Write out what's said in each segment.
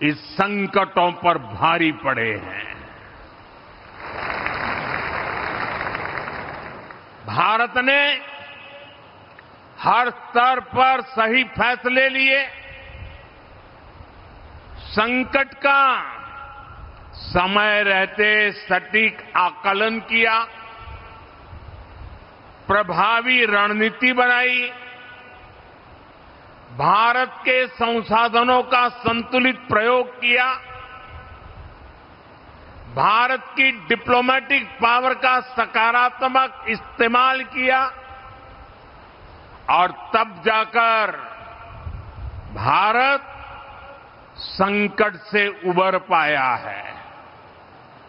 इस संकटों पर भारी पड़े हैं। भारत ने हर स्तर पर सही फैसले लिए, संकट का समय रहते सटीक आकलन किया, प्रभावी रणनीति बनाई, भारत के संसाधनों का संतुलित प्रयोग किया, भारत की डिप्लोमेटिक पावर का सकारात्मक इस्तेमाल किया और तब जाकर भारत संकट से उबर पाया है।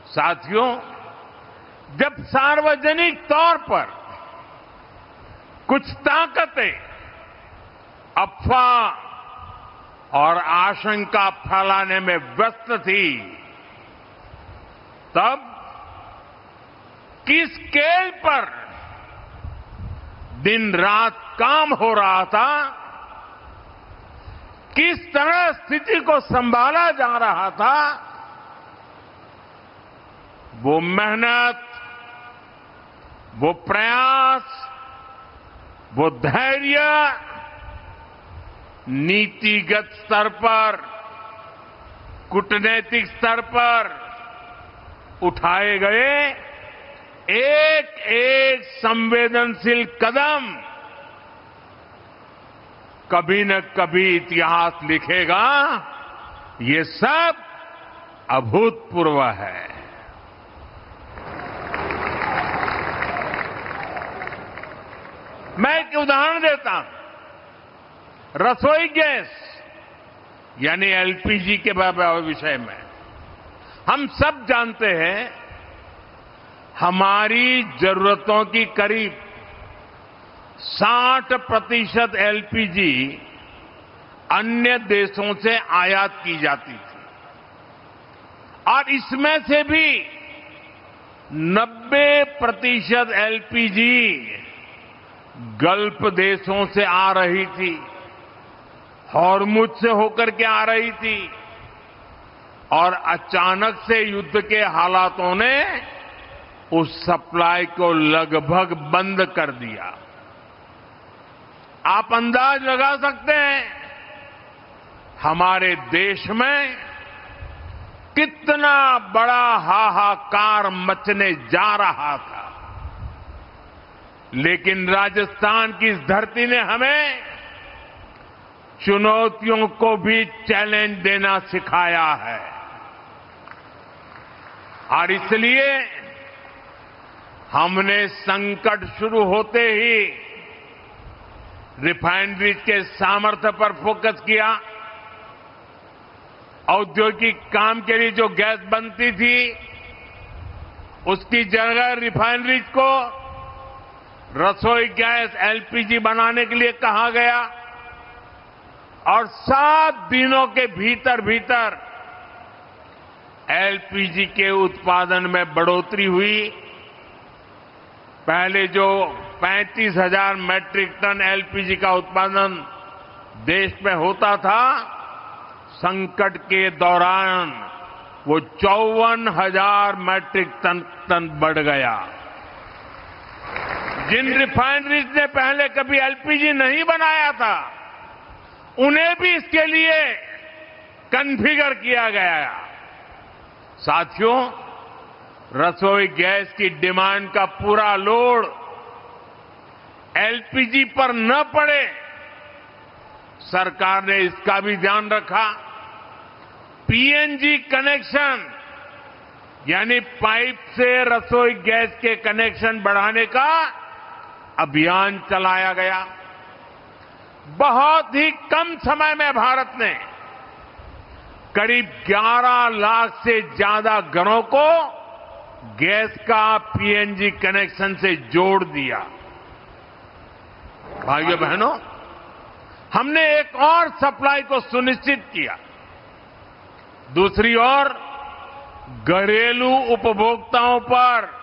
साथियों, जब सार्वजनिक तौर पर कुछ ताकतें अफवाह और आशंका फैलाने में व्यस्त थी, तब किस स्केल पर दिन रात काम हो रहा था, किस तरह स्थिति को संभाला जा रहा था, वो मेहनत, वो प्रयास, वो धैर्य नीतिगत स्तर पर, कूटनैतिक स्तर पर उठाए गए एक एक संवेदनशील कदम कभी न कभी इतिहास लिखेगा। ये सब अभूतपूर्व है। मैं एक उदाहरण देता हूं। रसोई गैस यानी एलपीजी के विषय में हम सब जानते हैं, हमारी जरूरतों की करीब 60% एलपीजी अन्य देशों से आयात की जाती थी और इसमें से भी 90% एलपीजी गल्फ देशों से आ रही थी, हॉर्मुज से होकर के आ रही थी और अचानक से युद्ध के हालातों ने उस सप्लाई को लगभग बंद कर दिया। आप अंदाज लगा सकते हैं हमारे देश में कितना बड़ा हाहाकार मचने जा रहा था। लेकिन राजस्थान की इस धरती ने हमें चुनौतियों को भी चैलेंज देना सिखाया है और इसलिए हमने संकट शुरू होते ही रिफाइनरीज के सामर्थ्य पर फोकस किया। औद्योगिक काम के लिए जो गैस बनती थी, उसकी जगह रिफाइनरीज को रसोई गैस एलपीजी बनाने के लिए कहा गया और 7 दिनों के भीतर भीतर एलपीजी के उत्पादन में बढ़ोतरी हुई। पहले जो 35,000 मैट्रिक टन एलपीजी का उत्पादन देश में होता था, संकट के दौरान वो 54,000 मैट्रिक टन बढ़ गया। जिन रिफाइनरीज ने पहले कभी एलपीजी नहीं बनाया था, उन्हें भी इसके लिए कॉन्फ़िगर किया गया। साथियों, रसोई गैस की डिमांड का पूरा लोड एलपीजी पर न पड़े, सरकार ने इसका भी ध्यान रखा। पीएनजी कनेक्शन यानी पाइप से रसोई गैस के कनेक्शन बढ़ाने का अभियान चलाया गया। बहुत ही कम समय में भारत ने करीब 11 लाख से ज्यादा घरों को गैस का पीएनजी कनेक्शन से जोड़ दिया। भाइयों बहनों, हमने एक और सप्लाई को सुनिश्चित किया। दूसरी ओर घरेलू उपभोक्ताओं पर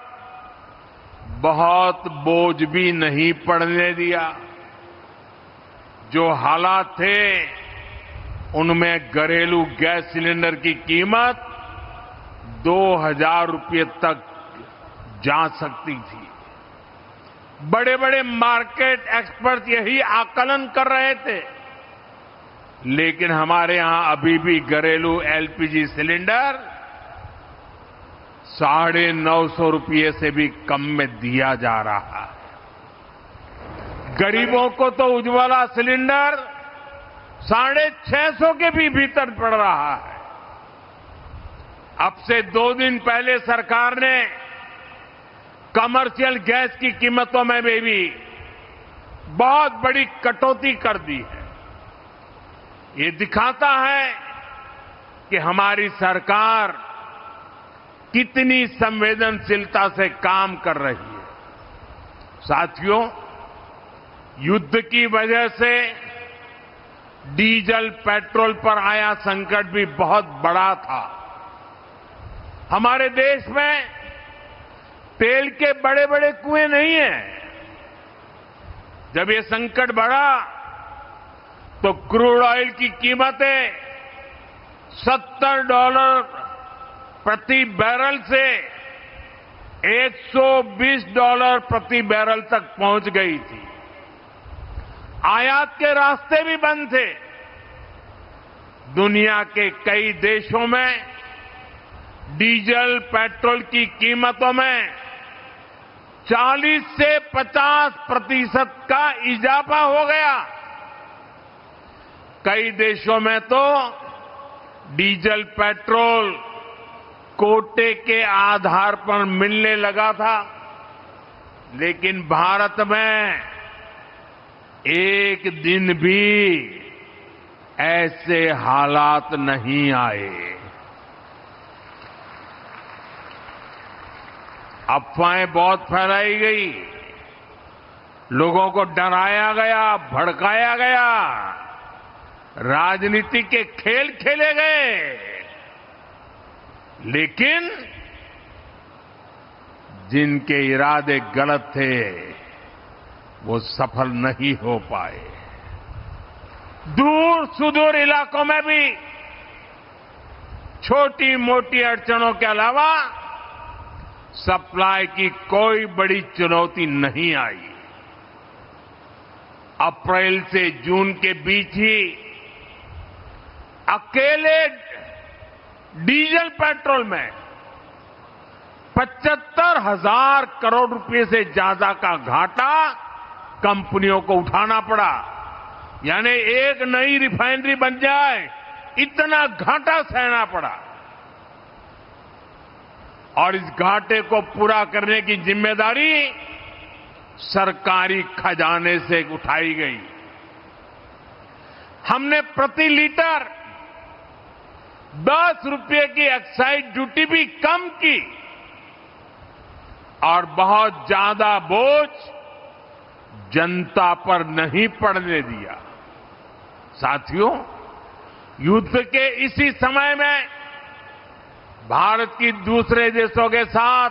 बहुत बोझ भी नहीं पड़ने दिया। जो हालात थे उनमें घरेलू गैस सिलेंडर की कीमत 2,000 रुपये तक जा सकती थी। बड़े बड़े मार्केट एक्सपर्ट यही आकलन कर रहे थे, लेकिन हमारे यहां अभी भी घरेलू एलपीजी सिलेंडर 950 रुपये से भी कम में दिया जा रहा है। गरीबों को तो उज्ज्वला सिलेंडर 650 के भी भीतर पड़ रहा है। अब से 2 दिन पहले सरकार ने कमर्शियल गैस की कीमतों में भी बहुत बड़ी कटौती कर दी है। ये दिखाता है कि हमारी सरकार कितनी संवेदनशीलता से काम कर रही है। साथियों, युद्ध की वजह से डीजल पेट्रोल पर आया संकट भी बहुत बड़ा था। हमारे देश में तेल के बड़े बड़े कुएं नहीं हैं। जब ये संकट बढ़ा तो क्रूड ऑयल की कीमतें $70 प्रति बैरल से $120 प्रति बैरल तक पहुंच गई थी। आयात के रास्ते भी बंद थे। दुनिया के कई देशों में डीजल पेट्रोल की कीमतों में 40 से 50% का इजाफा हो गया। कई देशों में तो डीजल पेट्रोल कोटे के आधार पर मिलने लगा था, लेकिन भारत में एक दिन भी ऐसे हालात नहीं आए। अफवाहें बहुत फैलाई गई, लोगों को डराया गया, भड़काया गया, राजनीति के खेल खेले गए, लेकिन जिनके इरादे गलत थे वो सफल नहीं हो पाए। दूर सुदूर इलाकों में भी छोटी मोटी अड़चनों के अलावा सप्लाई की कोई बड़ी चुनौती नहीं आई। अप्रैल से जून के बीच ही अकेले डीजल पेट्रोल में 75,000 करोड़ रुपए से ज्यादा का घाटा कंपनियों को उठाना पड़ा। यानी एक नई रिफाइनरी बन जाए इतना घाटा सहना पड़ा, और इस घाटे को पूरा करने की जिम्मेदारी सरकारी खजाने से उठाई गई। हमने प्रति लीटर 10 रुपये की एक्साइज ड्यूटी भी कम की और बहुत ज्यादा बोझ जनता पर नहीं पड़ने दिया। साथियों, युद्ध के इसी समय में भारत की दूसरे देशों के साथ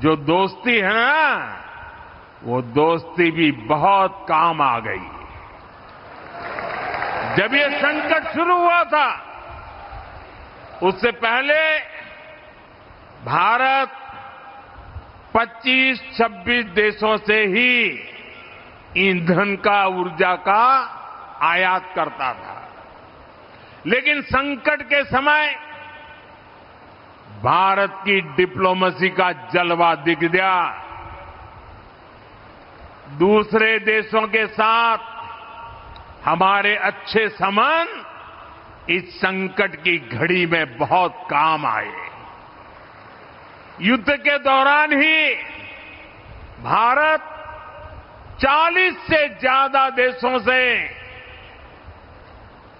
जो दोस्ती है ना, वो दोस्ती भी बहुत काम आ गई। जब ये संकट शुरू हुआ था उससे पहले भारत 25-26 देशों से ही ईंधन का, ऊर्जा का आयात करता था, लेकिन संकट के समय भारत की डिप्लोमेसी का जलवा दिख गया। दूसरे देशों के साथ हमारे अच्छे संबंध इस संकट की घड़ी में बहुत काम आए। युद्ध के दौरान ही भारत 40 से ज्यादा देशों से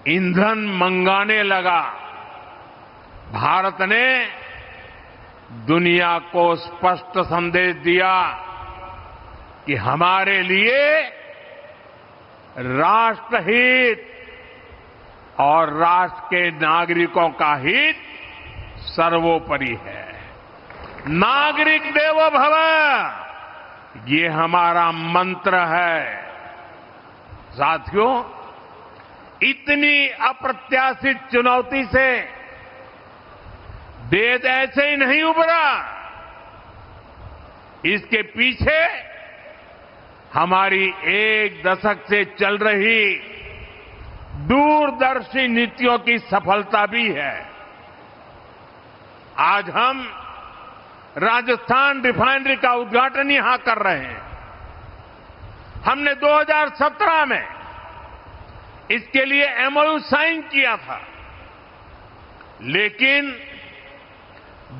ईंधन मंगाने लगा। भारत ने दुनिया को स्पष्ट संदेश दिया कि हमारे लिए राष्ट्रहित और राष्ट्र के नागरिकों का हित सर्वोपरि है। नागरिक देवो भव, ये हमारा मंत्र है। साथियों, इतनी अप्रत्याशित चुनौती से देश ऐसे ही नहीं उभरा। इसके पीछे हमारी एक दशक से चल रही दूरदर्शी नीतियों की सफलता भी है। आज हम राजस्थान रिफाइनरी का उद्घाटन यहां कर रहे हैं। हमने 2017 में इसके लिए एमओयू साइन किया था, लेकिन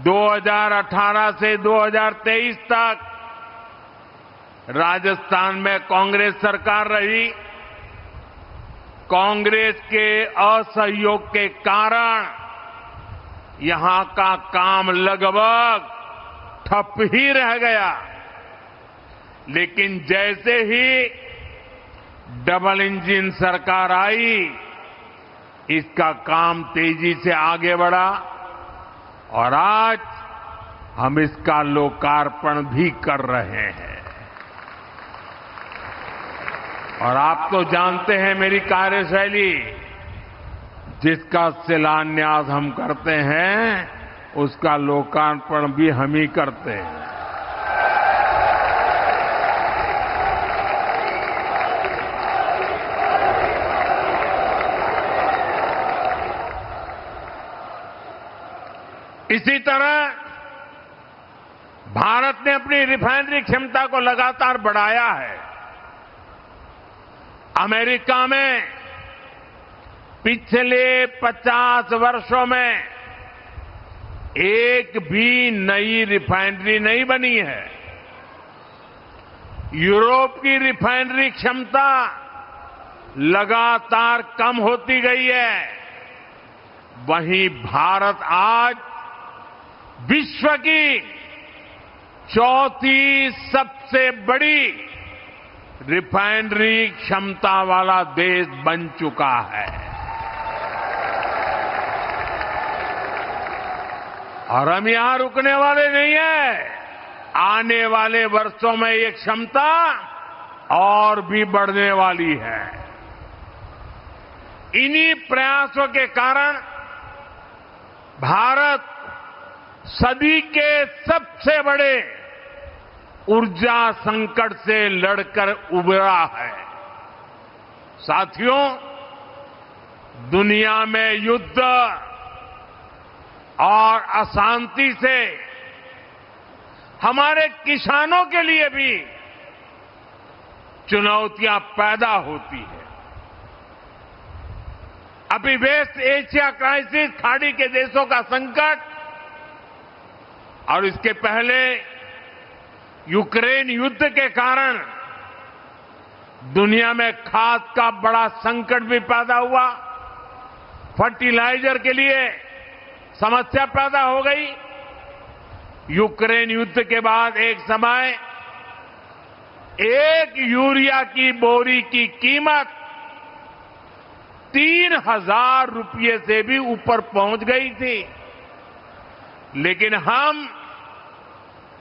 2018 से 2023 तक राजस्थान में कांग्रेस सरकार रही। कांग्रेस के असहयोग के कारण यहां का काम लगभग ठप ही रह गया। लेकिन जैसे ही डबल इंजन सरकार आई, इसका काम तेजी से आगे बढ़ा और आज हम इसका लोकार्पण भी कर रहे हैं। और आप तो जानते हैं मेरी कार्यशैली, जिसका शिलान्यास हम करते हैं उसका लोकार्पण भी हम ही करते हैं। इसी तरह भारत ने अपनी रिफाइनरी क्षमता को लगातार बढ़ाया है। अमेरिका में पिछले 50 वर्षों में एक भी नई रिफाइनरी नहीं बनी है। यूरोप की रिफाइनरी क्षमता लगातार कम होती गई है। वहीं भारत आज विश्व की चौथी सबसे बड़ी रिफाइनरी क्षमता वाला देश बन चुका है। और हम यहां रुकने वाले नहीं हैं। आने वाले वर्षों में ये क्षमता और भी बढ़ने वाली है। इन्हीं प्रयासों के कारण भारत सदी के सबसे बड़े ऊर्जा संकट से लड़कर उबरा है। साथियों, दुनिया में युद्ध और अशांति से हमारे किसानों के लिए भी चुनौतियां पैदा होती है। अभी वेस्ट एशिया क्राइसिस, खाड़ी के देशों का संकट और इसके पहले यूक्रेन युद्ध के कारण दुनिया में खाद का बड़ा संकट भी पैदा हुआ। फर्टिलाइजर के लिए समस्या पैदा हो गई। यूक्रेन युद्ध के बाद एक समय एक यूरिया की बोरी की कीमत 3,000 रुपये से भी ऊपर पहुंच गई थी। लेकिन हम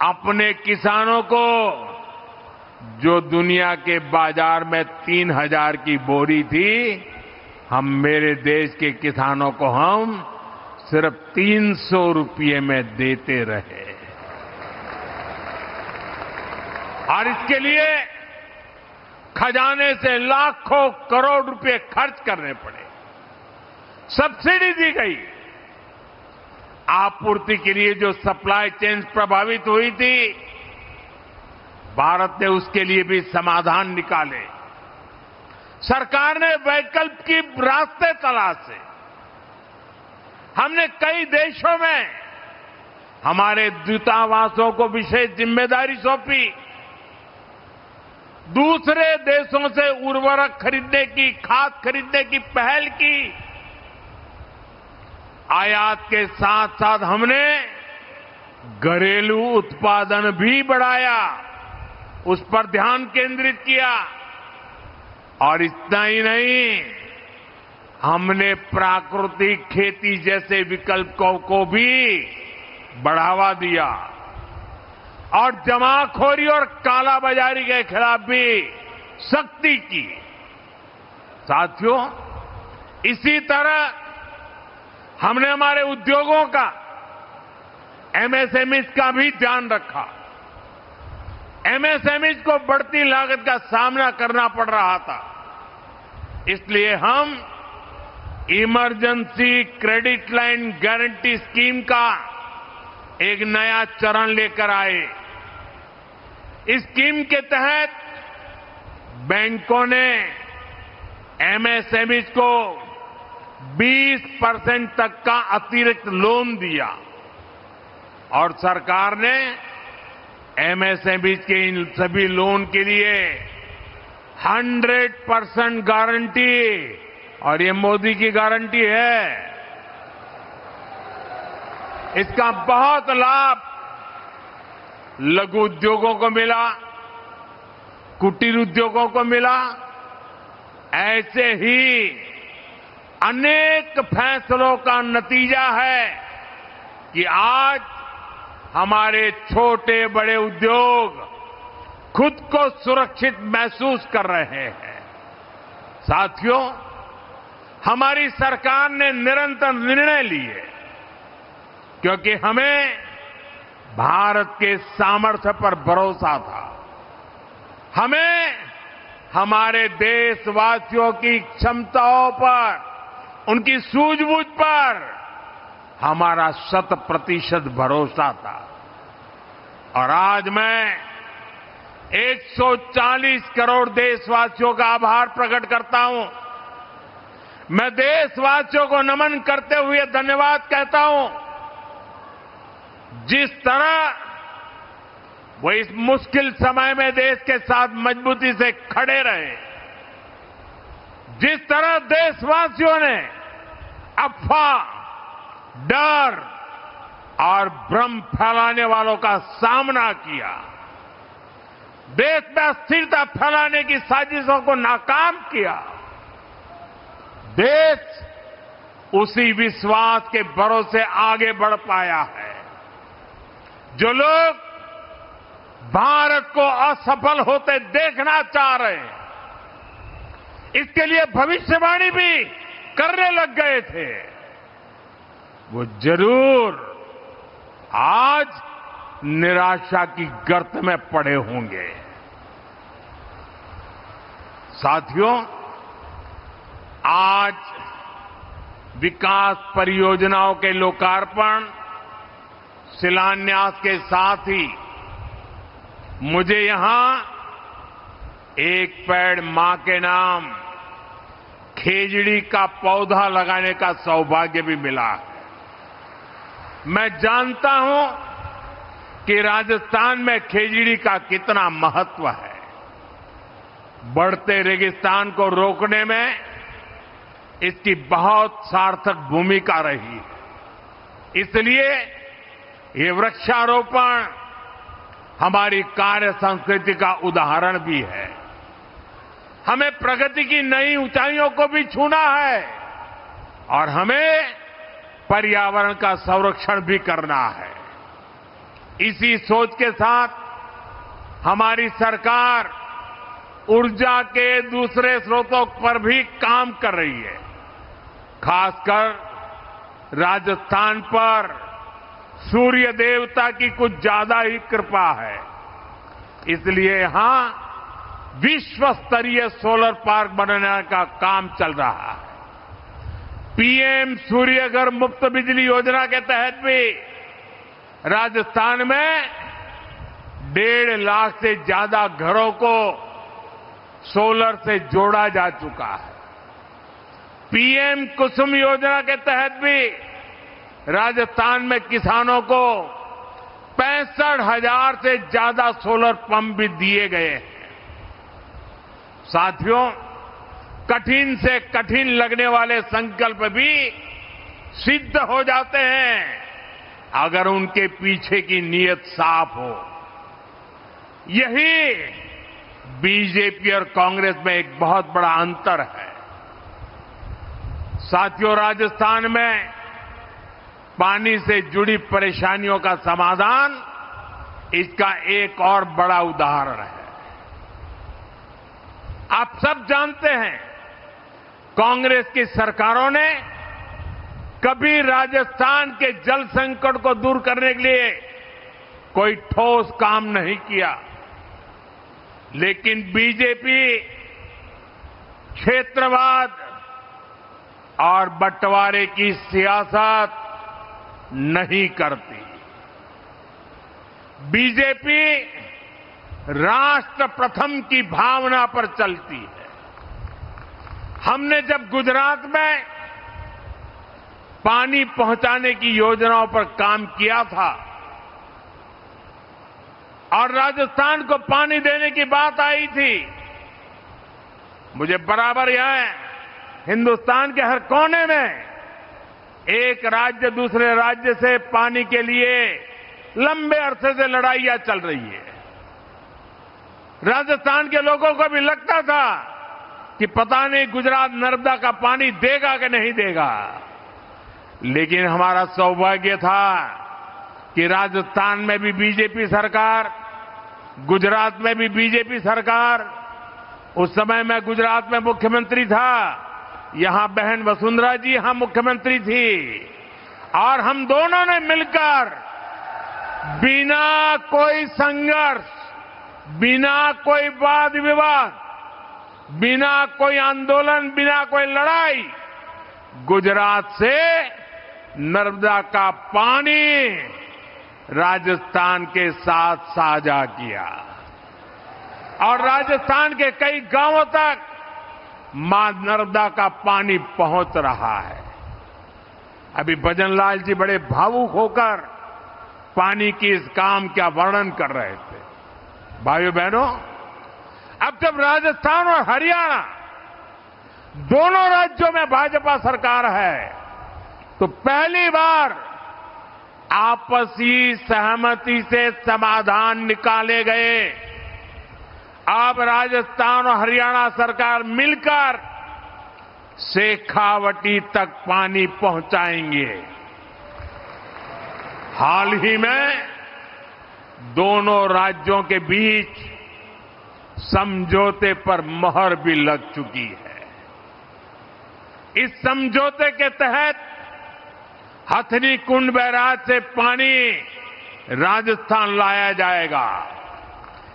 अपने किसानों को, जो दुनिया के बाजार में 3,000 की बोरी थी, हम मेरे देश के किसानों को हम सिर्फ 300 रुपये में देते रहे। और इसके लिए खजाने से लाखों करोड़ रुपए खर्च करने पड़े। सब्सिडी दी गई। आपूर्ति के लिए जो सप्लाई चेन प्रभावित हुई थी, भारत ने उसके लिए भी समाधान निकाले। सरकार ने वैकल्पिक रास्ते तलाशे। हमने कई देशों में हमारे दूतावासों को विशेष जिम्मेदारी सौंपी। दूसरे देशों से उर्वरक खरीदने की, खाद खरीदने की पहल की। आयात के साथ साथ हमने घरेलू उत्पादन भी बढ़ाया, उस पर ध्यान केंद्रित किया। और इतना ही नहीं, हमने प्राकृतिक खेती जैसे विकल्पों को भी बढ़ावा दिया और जमाखोरी और कालाबाजारी के खिलाफ भी सख्ती की। साथियों, इसी तरह हमने हमारे उद्योगों का, एमएसएमई का भी ध्यान रखा। एमएसएमई को बढ़ती लागत का सामना करना पड़ रहा था, इसलिए हम emergency credit line guarantee scheme का एक नया चरण लेकर आए। इस स्कीम के तहत बैंकों ने एमएसएमई को 20% तक का अतिरिक्त लोन दिया और सरकार ने एमएसएमई के इन सभी लोन के लिए 100% गारंटी, और ये मोदी की गारंटी है, इसका बहुत लाभ लघु उद्योगों को मिला, कुटीर उद्योगों को मिला। ऐसे ही अनेक फैसलों का नतीजा है कि आज हमारे छोटे बड़े उद्योग खुद को सुरक्षित महसूस कर रहे हैं। साथियों, हमारी सरकार ने निरंतर निर्णय लिए क्योंकि हमें भारत के सामर्थ्य पर भरोसा था। हमें हमारे देशवासियों की क्षमताओं पर, उनकी सूझबूझ पर हमारा 100% भरोसा था। और आज मैं 140 करोड़ देशवासियों का आभार प्रकट करता हूं। मैं देशवासियों को नमन करते हुए धन्यवाद कहता हूं। जिस तरह वो इस मुश्किल समय में देश के साथ मजबूती से खड़े रहे, जिस तरह देशवासियों ने अफवाह, डर और भ्रम फैलाने वालों का सामना किया, देश में अस्थिरता फैलाने की साजिशों को नाकाम किया, देश उसी विश्वास के भरोसे आगे बढ़ पाया है। जो लोग भारत को असफल होते देखना चाह रहे हैं, इसके लिए भविष्यवाणी भी करने लग गए थे, वो जरूर आज निराशा की गर्त में पड़े होंगे। साथियों, आज विकास परियोजनाओं के लोकार्पण, शिलान्यास के साथ ही मुझे यहां एक पेड़ मां के नाम खेजड़ी का पौधा लगाने का सौभाग्य भी मिला है। मैं जानता हूं कि राजस्थान में खेजड़ी का कितना महत्व है। बढ़ते रेगिस्तान को रोकने में इसकी बहुत सार्थक भूमिका रही है। इसलिए ये वृक्षारोपण हमारी कार्य संस्कृति का उदाहरण भी है। हमें प्रगति की नई ऊंचाइयों को भी छूना है और हमें पर्यावरण का संरक्षण भी करना है। इसी सोच के साथ हमारी सरकार ऊर्जा के दूसरे स्रोतों पर भी काम कर रही है। खासकर राजस्थान पर सूर्य देवता की कुछ ज्यादा ही कृपा है, इसलिए यहां विश्व स्तरीय सोलर पार्क बनाने का काम चल रहा है। पीएम सूर्यघर मुफ्त बिजली योजना के तहत भी राजस्थान में 1.5 लाख से ज्यादा घरों को सोलर से जोड़ा जा चुका है। पीएम कुसुम योजना के तहत भी राजस्थान में किसानों को 65,000 से ज्यादा सोलर पंप भी दिए गए हैं। साथियों, कठिन से कठिन लगने वाले संकल्प भी सिद्ध हो जाते हैं अगर उनके पीछे की नीयत साफ हो। यही बीजेपी और कांग्रेस में एक बहुत बड़ा अंतर है। साथियों, राजस्थान में पानी से जुड़ी परेशानियों का समाधान इसका एक और बड़ा उदाहरण है। आप सब जानते हैं, कांग्रेस की सरकारों ने कभी राजस्थान के जल संकट को दूर करने के लिए कोई ठोस काम नहीं किया, लेकिन बीजेपी क्षेत्रवाद और बंटवारे की सियासत नहीं करती। बीजेपी राष्ट्र प्रथम की भावना पर चलती है। हमने जब गुजरात में पानी पहुंचाने की योजनाओं पर काम किया था और राजस्थान को पानी देने की बात आई थी, मुझे बराबर यहां हिंदुस्तान के हर कोने में एक राज्य दूसरे राज्य से पानी के लिए लंबे अरसे से लड़ाइयां चल रही है। राजस्थान के लोगों को भी लगता था कि पता नहीं गुजरात नर्मदा का पानी देगा कि नहीं देगा, लेकिन हमारा सौभाग्य था कि राजस्थान में भी बीजेपी सरकार, गुजरात में भी बीजेपी सरकार, उस समय मैं गुजरात में मुख्यमंत्री था, यहां बहन वसुंधरा जी यहां मुख्यमंत्री थी, और हम दोनों ने मिलकर बिना कोई संघर्ष, बिना कोई वाद विवाद, बिना कोई आंदोलन, बिना कोई लड़ाई गुजरात से नर्मदा का पानी राजस्थान के साथ साझा किया और राजस्थान के कई गांवों तक मां नर्मदा का पानी पहुंच रहा है। अभी भजनलाल जी बड़े भावुक होकर पानी की इस काम का वर्णन कर रहे थे। भाइयों बहनों, अब जब राजस्थान और हरियाणा दोनों राज्यों में भाजपा सरकार है, तो पहली बार आपसी सहमति से समाधान निकाले गए। अब राजस्थान और हरियाणा सरकार मिलकर शेखावटी तक पानी पहुंचाएंगे। हाल ही में दोनों राज्यों के बीच समझौते पर मोहर भी लग चुकी है। इस समझौते के तहत हथनी कुंड बैराज से पानी राजस्थान लाया जाएगा।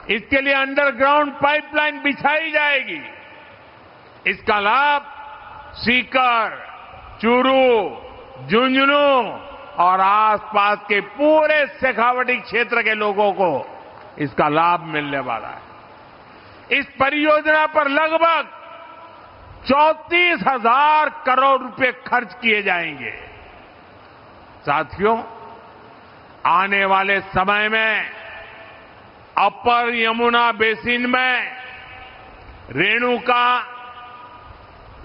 इसके लिए अंडरग्राउंड पाइपलाइन बिछाई जाएगी। इसका लाभ सीकर, चूरू, झुंझुनू और आसपास के पूरे शेखावटी क्षेत्र के लोगों को इसका लाभ मिलने वाला है। इस परियोजना पर लगभग 34,000 करोड़ रुपए खर्च किए जाएंगे। साथियों, आने वाले समय में अपर यमुना बेसिन में रेणुका,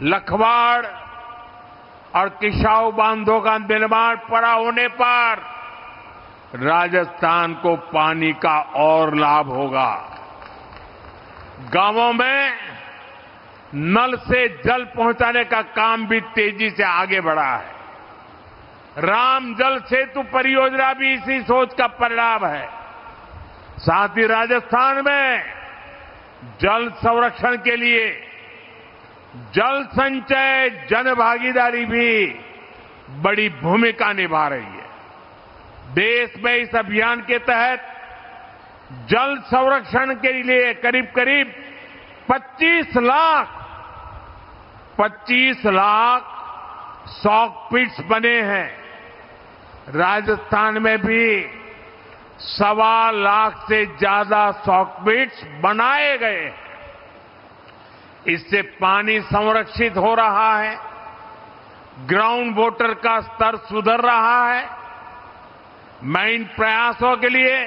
लखवाड़ और किसाऊ बांधों का निर्माण पूरा होने पर राजस्थान को पानी का और लाभ होगा। गांवों में नल से जल पहुंचाने का काम भी तेजी से आगे बढ़ा है। राम जल सेतु परियोजना भी इसी सोच का परिणाम है। साथ ही राजस्थान में जल संरक्षण के लिए जल संचय जन भागीदारी भी बड़ी भूमिका निभा रही है। देश में इस अभियान के तहत जल संरक्षण के लिए करीब करीब 25 लाख सॉकपिट्स बने हैं। राजस्थान में भी 1.25 लाख से ज्यादा सॉकपिट्स बनाए गए हैं। इससे पानी संरक्षित हो रहा है, ग्राउंड वाटर का स्तर सुधर रहा है। मैं इन प्रयासों के लिए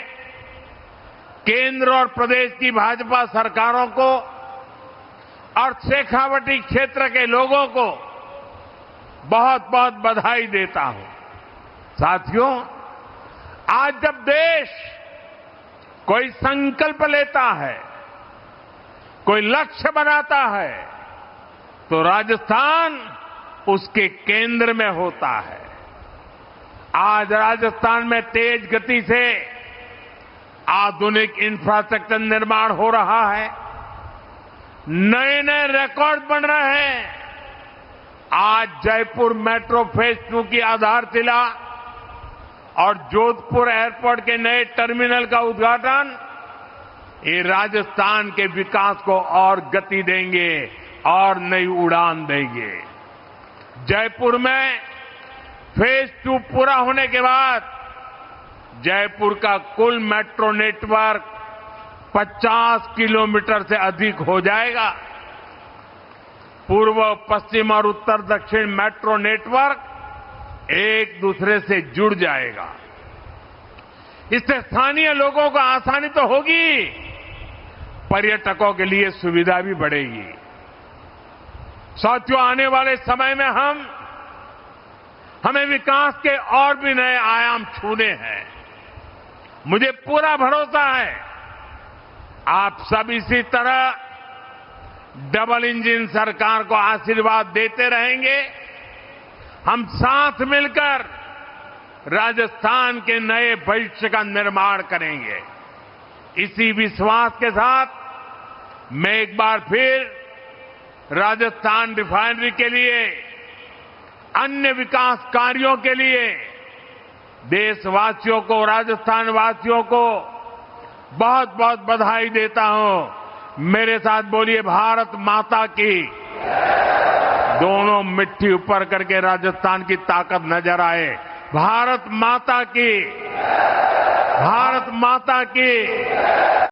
केंद्र और प्रदेश की भाजपा सरकारों को और शेखावटी क्षेत्र के लोगों को बहुत बहुत बधाई देता हूं। साथियों, आज जब देश कोई संकल्प लेता है, कोई लक्ष्य बनाता है, तो राजस्थान उसके केंद्र में होता है। आज राजस्थान में तेज गति से आधुनिक इंफ्रास्ट्रक्चर निर्माण हो रहा है, नए नए रिकॉर्ड बन रहे हैं। आज जयपुर मेट्रो फेज 2 की आधारशिला और जोधपुर एयरपोर्ट के नए टर्मिनल का उद्घाटन ये राजस्थान के विकास को और गति देंगे और नई उड़ान देंगे। जयपुर में फेज 2 पूरा होने के बाद जयपुर का कुल मेट्रो नेटवर्क 50 किलोमीटर से अधिक हो जाएगा। पूर्व, पश्चिम और उत्तर दक्षिण मेट्रो नेटवर्क एक दूसरे से जुड़ जाएगा। इससे स्थानीय लोगों को आसानी तो होगी, पर्यटकों के लिए सुविधा भी बढ़ेगी। साथियों, आने वाले समय में हमें विकास के और भी नए आयाम छूने हैं। मुझे पूरा भरोसा है आप सब इसी तरह डबल इंजन सरकार को आशीर्वाद देते रहेंगे। हम साथ मिलकर राजस्थान के नए भविष्य का निर्माण करेंगे। इसी विश्वास के साथ मैं एक बार फिर राजस्थान रिफाइनरी के लिए, अन्य विकास कार्यों के लिए देशवासियों को, राजस्थान वासियों को बहुत बहुत बधाई देता हूं। मेरे साथ बोलिए, भारत माता की। दोनों मिट्टी ऊपर करके राजस्थान की ताकत नजर आए। भारत माता की, भारत माता की।